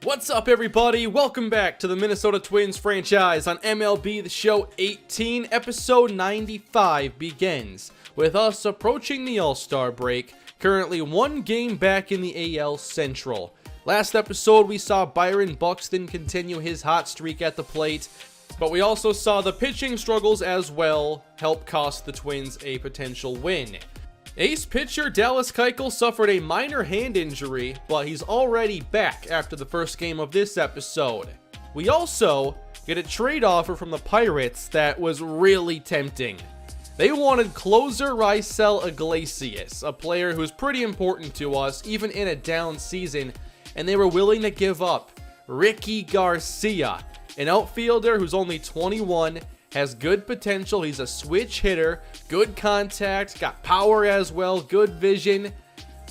What's up, everybody? Welcome back to the Minnesota Twins franchise on MLB The Show 18. Episode 95 begins with us approaching the All-Star break, currently one game back in the AL Central. Last episode, we saw Byron Buxton continue his hot streak at the plate, but we also saw the pitching struggles as well help cost the Twins a potential win. Ace pitcher Dallas Keuchel suffered a minor hand injury, but he's already back after the first game of this episode. We also get a trade offer from the Pirates that was really tempting. They wanted closer Raisel Iglesias, a player who's pretty important to us even in a down season, and they were willing to give up Ricky Garcia, an outfielder who's only 21, has good potential. He's a switch hitter, good contact, got power as well, good vision.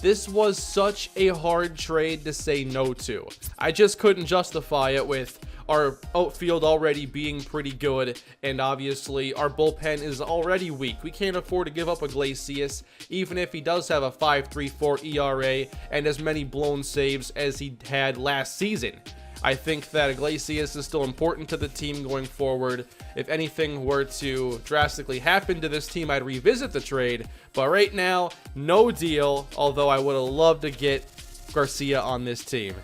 This was such a hard trade to say no to. I just couldn't justify it with our outfield already being pretty good, and obviously our bullpen is already weak. We can't afford to give up Iglesias, even if he does have a 5.34 ERA and as many blown saves as he had last season. I think that Iglesias is still important to the team going forward. If anything were to drastically happen to this team, I'd revisit the trade. But right now, no deal, although I would have loved to get Garcia on this team.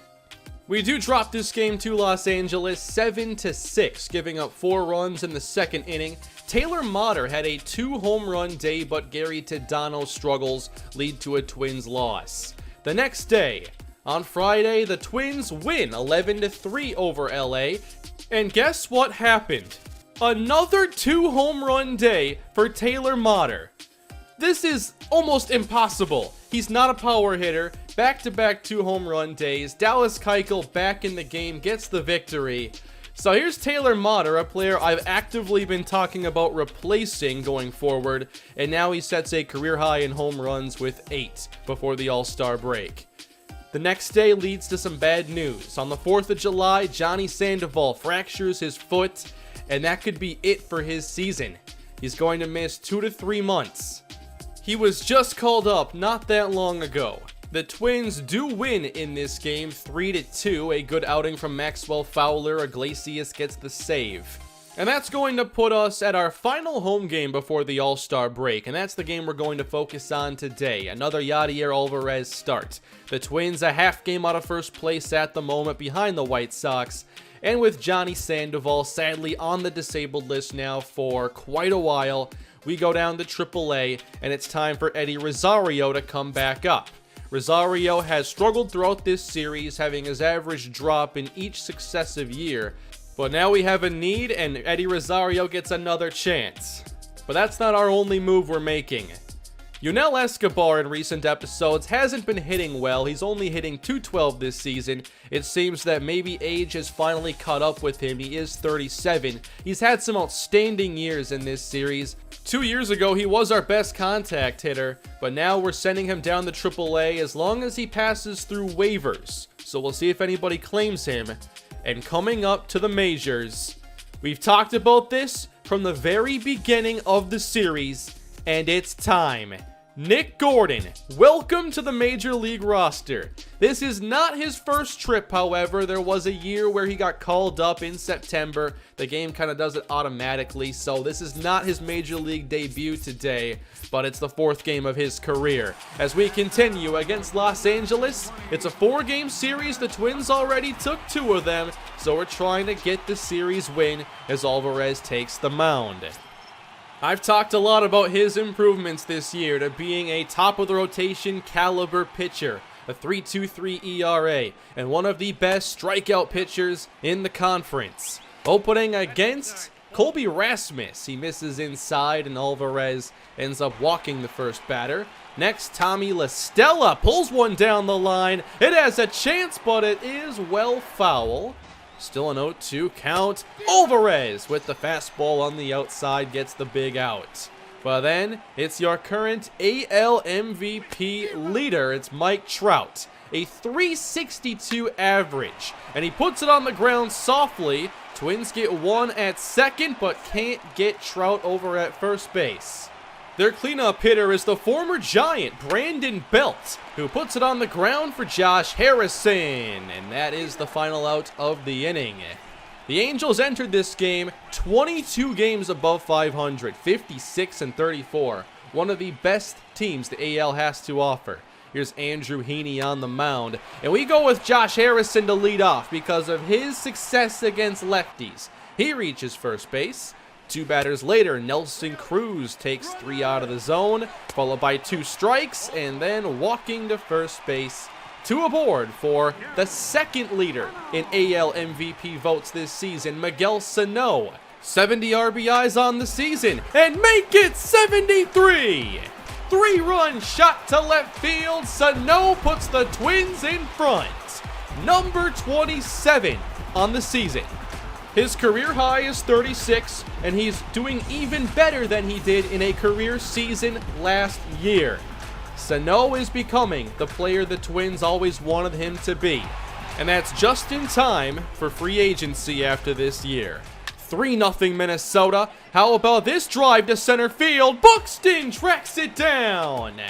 We do drop this game to Los Angeles 7-6, giving up 4 runs in the second inning. Taylor Motter had a 2-home run day, but Gary Tadano's struggles lead to a Twins loss. The next day, on Friday, the Twins win 11-3 over LA, and guess what happened? Another 2-home run day for Taylor Motter. This is almost impossible. He's not a power hitter. Back-to-back 2-home run days. Dallas Keuchel back in the game, gets the victory. So here's Taylor Motter, a player I've actively been talking about replacing going forward, and now he sets a career high in home runs with 8 before the All-Star break. The next day leads to some bad news. On the 4th of July, Johnny Sandoval fractures his foot, and that could be it for his season. He's going to miss 2 to 3 months. He was just called up not that long ago. The Twins do win in this game 3-2, a good outing from Maxwell Fowler. Iglesias gets the save. And that's going to put us at our final home game before the All-Star break, and that's the game we're going to focus on today. Another Yadier Alvarez start. The Twins a half game out of first place at the moment behind the White Sox, and with Johnny Sandoval sadly on the disabled list now for quite a while, we go down to AAA, and it's time for Eddie Rosario to come back up. Rosario has struggled throughout this series, having his average drop in each successive year. But now we have a need, and Eddie Rosario gets another chance. But that's not our only move we're making. Yunel Escobar in recent episodes hasn't been hitting well. He's only hitting .212 this season. It seems that maybe age has finally caught up with him. He is 37. He's had some outstanding years in this series. 2 years ago, he was our best contact hitter, but now we're sending him down to AAA as long as he passes through waivers. So we'll see if anybody claims him. And coming up to the majors, we've talked about this from the very beginning of the series, and it's time. Nick Gordon, welcome to the Major League roster. This is not his first trip, however. There was a year where he got called up in September. The game kind of does it automatically, so this is not his Major League debut today, but it's the 4th game of his career. As we continue against Los Angeles, it's a 4-game series. The Twins already took 2 of them, so we're trying to get the series win as Alvarez takes the mound. I've talked a lot about his improvements this year to being a top-of-the-rotation caliber pitcher, a 3.23 ERA, and one of the best strikeout pitchers in the conference. Opening against Colby Rasmus, he misses inside, and Alvarez ends up walking the first batter. Next, Tommy La Stella pulls one down the line. It has a chance, but it is well foul. Still an 0-2 count. Alvarez with the fastball on the outside gets the big out. But then it's your current AL MVP leader. It's Mike Trout. A 362 average. And he puts it on the ground softly. Twins get one at second, but can't get Trout over at first base. Their cleanup hitter is the former Giant, Brandon Belt, who puts it on the ground for Josh Harrison, and that is the final out of the inning. The Angels entered this game 22 games above 500, 56-34, one of the best teams the AL has to offer. Here's Andrew Heaney on the mound, and we go with Josh Harrison to lead off because of his success against lefties. He reaches first base. 2 batters later, Nelson Cruz takes 3 out of the zone, followed by 2 strikes, and then walking to first base. 2 aboard for the second leader in AL MVP votes this season, Miguel Sano. 70 RBIs on the season, and make it 73! 3-run shot to left field. Sano puts the Twins in front. Number 27 on the season. His career high is 36, and he's doing even better than he did in a career season last year. Sano is becoming the player the Twins always wanted him to be, and that's just in time for free agency after this year. 3-0 Minnesota. How about this drive to center field? Buxton tracks it down.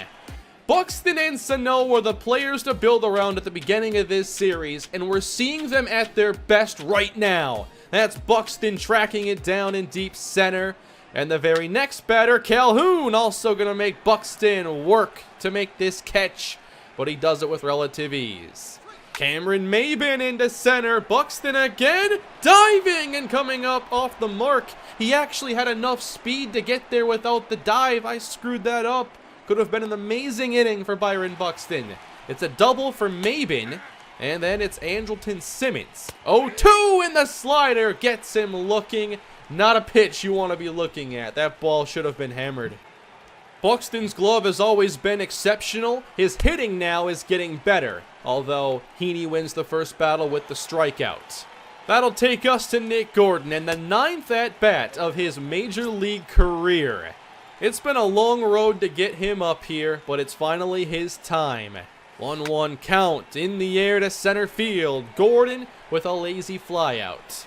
Buxton and Sano were the players to build around at the beginning of this series, and we're seeing them at their best right now. That's Buxton tracking it down in deep center. And the very next batter, Calhoun, also going to make Buxton work to make this catch, but he does it with relative ease. Cameron Maybin into center. Buxton again, diving and coming up off the mark. He actually had enough speed to get there without the dive. I screwed that up. Could have been an amazing inning for Byron Buxton. It's a double for Maybin. And then it's Andrelton Simmons. 0-2, and the slider gets him looking. Not a pitch you want to be looking at. That ball should have been hammered. Buxton's glove has always been exceptional. His hitting now is getting better, although Heaney wins the first battle with the strikeout. That'll take us to Nick Gordon and the 9th at-bat of his major league career. It's been a long road to get him up here, but it's finally his time. 1-1 count in the air to center field. Gordon with a lazy flyout.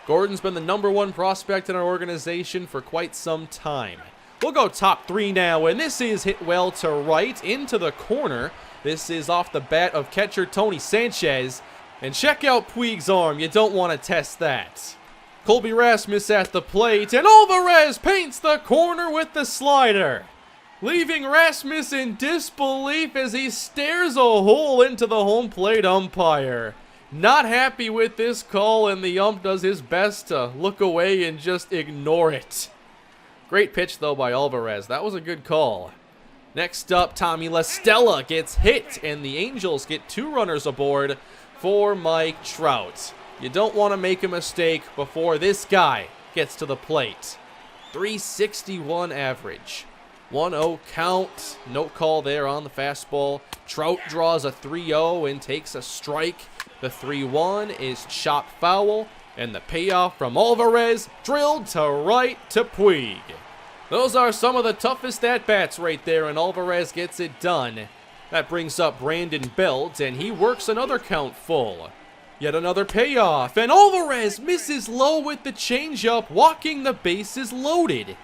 Gordon's been the #1 prospect in our organization for quite some time. We'll go top 3 now, and this is hit well to right into the corner. This is off the bat of catcher Tony Sanchez. And check out Puig's arm. You don't want to test that. Colby Rasmus at the plate, and Alvarez paints the corner with the slider, leaving Rasmus in disbelief as he stares a hole into the home plate umpire. Not happy with this call, and the ump does his best to look away and just ignore it. Great pitch, though, by Alvarez. That was a good call. Next up, Tommy La Stella gets hit, and the Angels get 2 runners aboard for Mike Trout. You don't want to make a mistake before this guy gets to the plate. 361 average. 1-0 count. No call there on the fastball. Trout draws a 3-0 and takes a strike. The 3-1 is chopped foul, and the payoff from Alvarez drilled to right to Puig. Those are some of the toughest at-bats right there, and Alvarez gets it done. That brings up Brandon Belt, and he works another count full. Yet another payoff, and Alvarez misses low with the changeup, walking the bases loaded.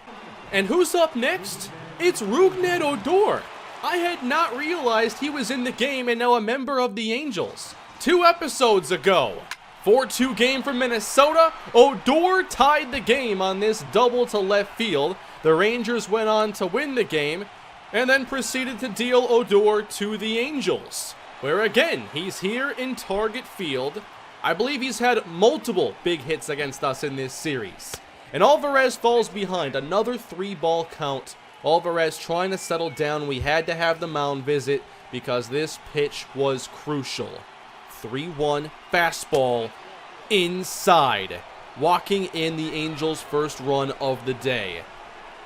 And who's up next? It's Rougned Odor. I had not realized he was in the game and now a member of the Angels. 2 episodes ago. 4-2 game for Minnesota. Odor tied the game on this double to left field. The Rangers went on to win the game and then proceeded to deal Odor to the Angels, where again, he's here in target field. I believe he's had multiple big hits against us in this series. And Alvarez falls behind, another 3-ball count. Alvarez trying to settle down. We had to have the mound visit because this pitch was crucial. 3-1 fastball inside, walking in the Angels' first run of the day.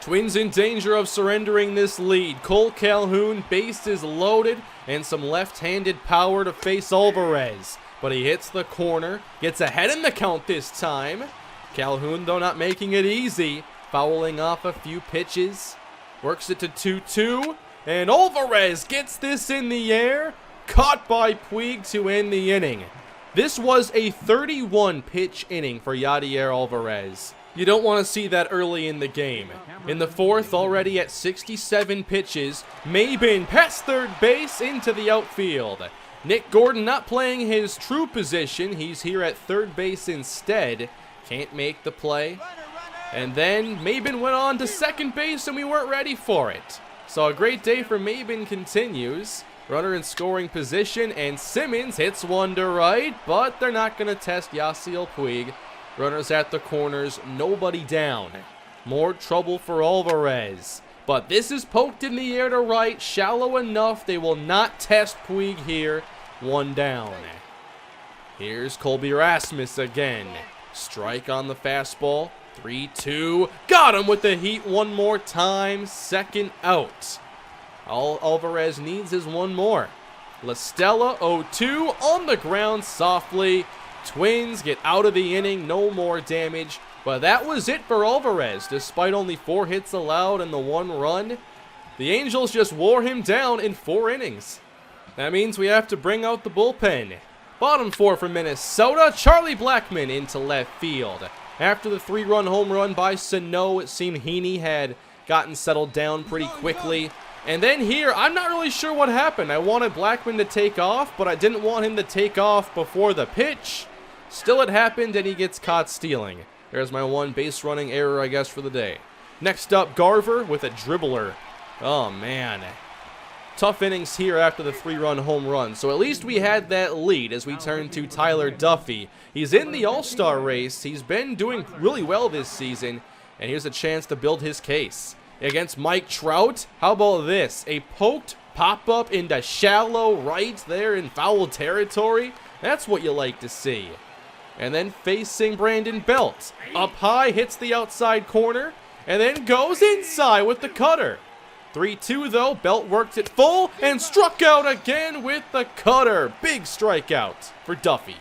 Twins in danger of surrendering this lead. Cole Calhoun, bases loaded, and some left-handed power to face Alvarez. But he hits the corner, gets ahead in the count this time. Calhoun, though, not making it easy, fouling off a few pitches. Works it to 2-2, and Alvarez gets this in the air. Caught by Puig to end the inning. This was a 31-pitch inning for Yadier Alvarez. You don't want to see that early in the game. In the fourth, already at 67 pitches, Maben past third base into the outfield. Nick Gordon not playing his true position. He's here at third base instead. Can't make the play. And then Maben went on to second base and we weren't ready for it. So a great day for Maben continues. Runner in scoring position and Simmons hits one to right, but they're not going to test Yasiel Puig. Runners at the corners, nobody down. More trouble for Alvarez. But this is poked in the air to right, shallow enough. They will not test Puig here. One down. Here's Colby Rasmus again. Strike on the fastball. 3-2. Got him with the heat one more time. Second out. All Alvarez needs is one more. La Stella 0-2 on the ground softly. Twins get out of the inning, no more damage. But that was it for Alvarez. Despite only 4 hits allowed and the 1 run, the Angels just wore him down in 4 innings. That means we have to bring out the bullpen. Bottom 4 for Minnesota, Charlie Blackmon into left field. After the 3-run home run by Sano, it seemed Heaney had gotten settled down pretty quickly. And then here, I'm not really sure what happened. I wanted Blackmon to take off, but I didn't want him to take off before the pitch. Still it happened, and he gets caught stealing. There's my 1 base running error, I guess, for the day. Next up, Garver with a dribbler. Oh, man. Tough innings here after the 3-run home run. So at least we had that lead as we turn to Tyler Duffy. He's in the All-Star race. He's been doing really well this season. And here's a chance to build his case. Against Mike Trout, how about this? A poked pop-up into shallow right there in foul territory. That's what you like to see. And then facing Brandon Belt. Up high, hits the outside corner, and then goes inside with the cutter. 3-2 though, Belt worked it full and struck out again with the cutter. Big strikeout for Duffy.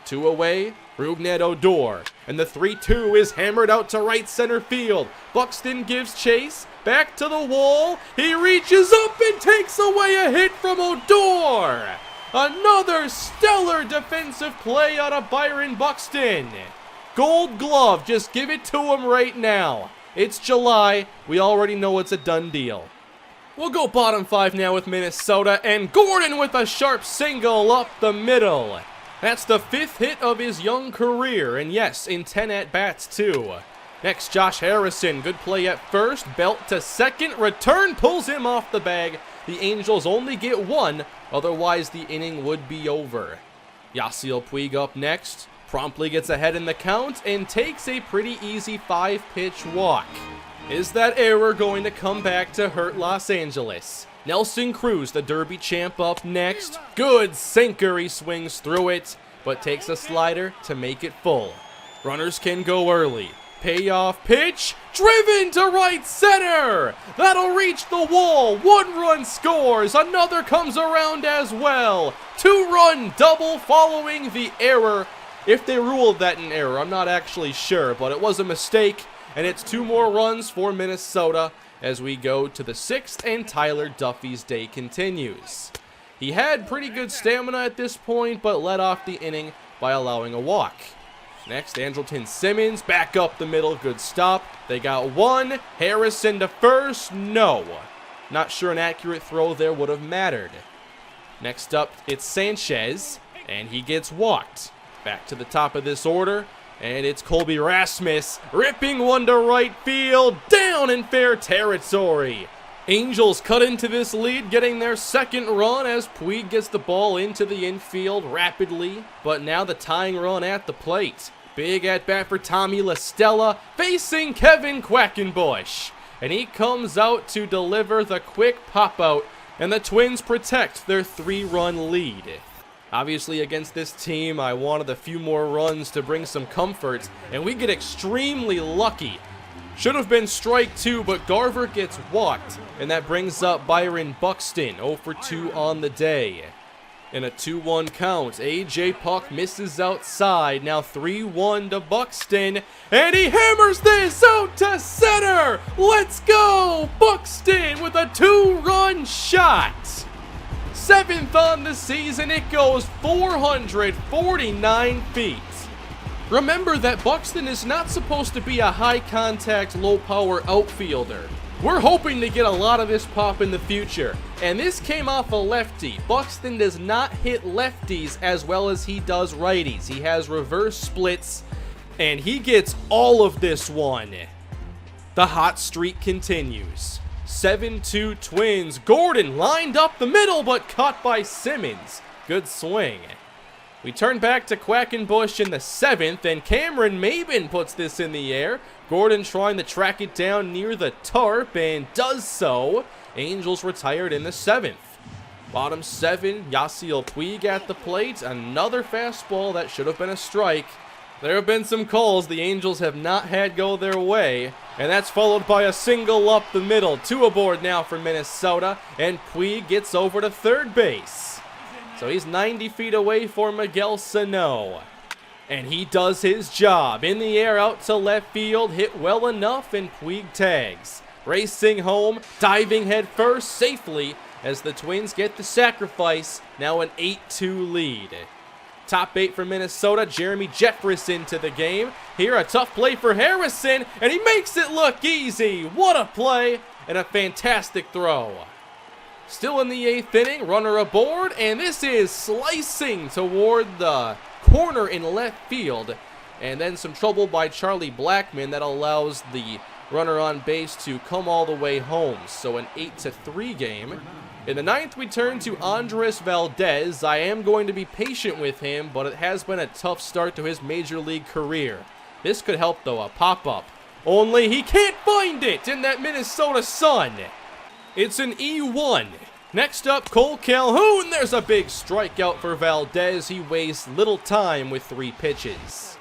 2 away, Rougned Odor. And the 3-2 is hammered out to right center field. Buxton gives chase, back to the wall. He reaches up and takes away a hit from Odor. Another stellar defensive play out of Byron Buxton. Gold glove, just give it to him right now. It's July, we already know it's a done deal. We'll go bottom 5 now with Minnesota, and Gordon with a sharp single up the middle. That's the 5th hit of his young career, and yes, in 10 at-bats too. Next, Josh Harrison, good play at first, Belt to second, return pulls him off the bag. The Angels only get 1, otherwise the inning would be over. Yasiel Puig up next, promptly gets ahead in the count and takes a pretty easy 5-pitch walk. Is that error going to come back to hurt Los Angeles? Nelson Cruz, the Derby champ, up next. Good sinker, he swings through it, but takes a slider to make it full. Runners can go early. Payoff pitch, driven to right center. That'll reach the wall. 1 run scores. Another comes around as well. 2-run double following the error. If they ruled that an error, I'm not actually sure, but it was a mistake. And it's 2 more runs for Minnesota as we go to the 6th, and Tyler Duffy's day continues. He had pretty good stamina at this point, but led off the inning by allowing a walk. Next, Andrelton Simmons, back up the middle, good stop. They got 1, Harrison to first, no. Not sure an accurate throw there would have mattered. Next up, it's Sanchez, and he gets walked. Back to the top of this order, and it's Colby Rasmus, ripping one to right field, down in fair territory. Angels cut into this lead, getting their 2nd run as Puig gets the ball into the infield rapidly, but now the tying run at the plate. Big at-bat for Tommy La Stella, facing Kevin Quackenbush. And he comes out to deliver the quick pop-out, and the Twins protect their 3-run lead. Obviously, against this team, I wanted a few more runs to bring some comfort, and we get extremely lucky. Should have been strike 2, but Garver gets walked, and that brings up Byron Buxton, 0 for 2 on the day. In a 2-1 count, A.J. Puck misses outside, now 3-1 to Buxton, and he hammers this out to center! Let's go! Buxton with a 2-run shot! 7th on the season, it goes 449 feet. Remember that Buxton is not supposed to be a high-contact, low-power outfielder. We're hoping to get a lot of this pop in the future, and this came off a lefty. Buxton does not hit lefties as well as he does righties. He has reverse splits, and he gets all of this one. The hot streak continues. 7-2 Twins. Gordon lined up the middle, but caught by Simmons. Good swing. We turn back to Quackenbush in the 7th, and Cameron Maben puts this in the air. Gordon trying to track it down near the tarp, and does so. Angels retired in the 7th. Bottom 7, Yasiel Puig at the plate. Another fastball that should have been a strike. There have been some calls the Angels have not had go their way, and that's followed by a single up the middle. 2 aboard now for Minnesota, and Puig gets over to third base. So he's 90 feet away for Miguel Sano. And he does his job. In the air out to left field, hit well enough, and Puig tags. Racing home, diving head first safely as the Twins get the sacrifice. Now an 8-2 lead. Top 8 for Minnesota, Jeremy Jefferson to the game. Here a tough play for Harrison, and he makes it look easy. What a play, and a fantastic throw. Still in the 8th inning, runner aboard, and this is slicing toward the corner in left field. And then some trouble by Charlie Blackmon that allows the runner on base to come all the way home. So an 8-3 game. In the 9th, we turn to Andres Valdez. I am going to be patient with him, but it has been a tough start to his major league career. This could help, though, a pop-up. Only he can't find it in that Minnesota sun. It's an E1. Next up, Cole Calhoun. There's a big strikeout for Valdez. He wastes little time with 3 pitches.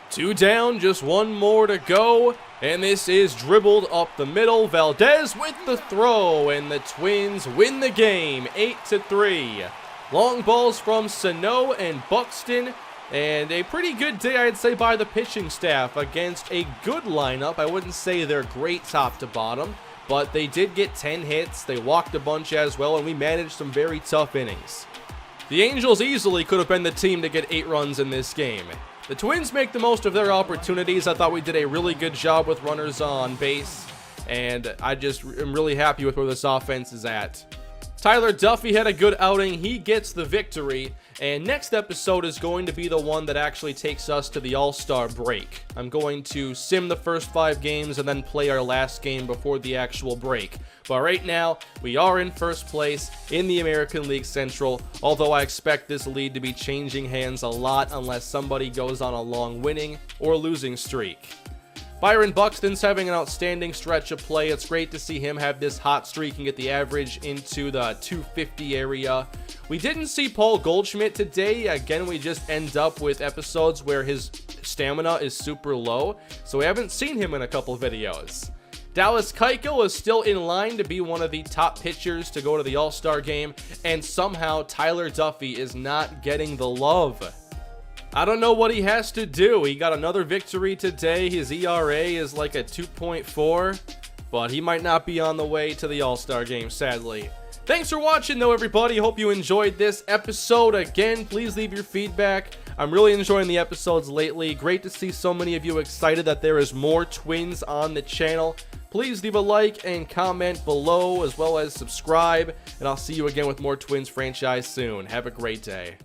2 down, just 1 more to go. And this is dribbled up the middle. Valdez with the throw, and the Twins win the game, 8-3. Long balls from Sano and Buxton, and a pretty good day, I'd say, by the pitching staff against a good lineup. I wouldn't say they're great top to bottom, but they did get 10 hits. They walked a bunch as well, and we managed some very tough innings. The Angels easily could have been the team to get 8 runs in this game. The Twins make the most of their opportunities. I thought we did a really good job with runners on base, and I just am really happy with where this offense is at. Tyler Duffy had a good outing. He gets the victory, and next episode is going to be the one that actually takes us to the All-Star break. I'm going to sim the first 5 games and then play our last game before the actual break. But right now, we are in first place in the American League Central, although I expect this lead to be changing hands a lot unless somebody goes on a long winning or losing streak. Byron Buxton's having an outstanding stretch of play. It's great to see him have this hot streak and get the average into the 250 area. We didn't see Paul Goldschmidt today. Again, we just end up with episodes where his stamina is super low, so we haven't seen him in a couple videos. Dallas Keuchel is still in line to be one of the top pitchers to go to the All-Star game, and somehow Tyler Duffy is not getting the love. I don't know what he has to do. He got another victory today. His ERA is like a 2.4, but he might not be on the way to the All-Star game, sadly. Thanks for watching, though, everybody. Hope you enjoyed this episode. Again, please leave your feedback. I'm really enjoying the episodes lately. Great to see so many of you excited that there is more Twins on the channel. Please leave a like and comment below, as well as subscribe, and I'll see you again with more Twins franchise soon. Have a great day.